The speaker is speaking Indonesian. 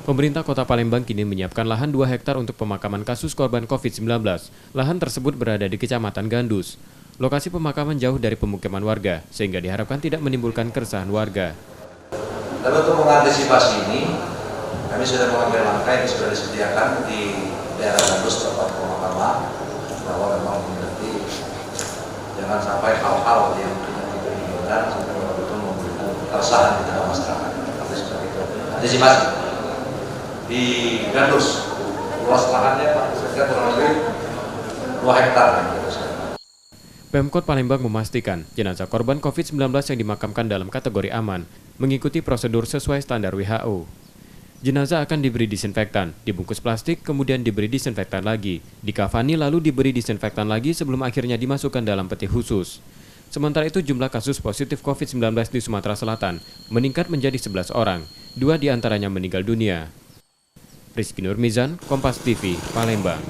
Pemerintah Kota Palembang kini menyiapkan lahan 2 hektar untuk pemakaman kasus korban COVID-19. Lahan tersebut berada di Kecamatan Gandus. Lokasi pemakaman jauh dari pemukiman warga, sehingga diharapkan tidak menimbulkan keresahan warga. Lalu untuk mengantisipasi ini, kami sudah mengambil langkah yang sudah disediakan di daerah Gandus tempat pemakaman, bahwa memang mengerti jangan sampai hal-hal yang tidak diinginkan sampai betul-betul memberikan keresahan di tengah masyarakat. Antisipasi di Gandus, luas lahannya Pak, sekitar kurang lebih 2 hektar. Pemkot Palembang memastikan jenazah korban COVID-19 yang dimakamkan dalam kategori aman mengikuti prosedur sesuai standar WHO. Jenazah akan diberi disinfektan, dibungkus plastik, kemudian diberi disinfektan lagi, dikafani lalu diberi disinfektan lagi sebelum akhirnya dimasukkan dalam peti khusus. Sementara itu jumlah kasus positif COVID-19 di Sumatera Selatan meningkat menjadi 11 orang, 2 diantaranya meninggal dunia. Rizky Nurmizan, Kompas TV, Palembang.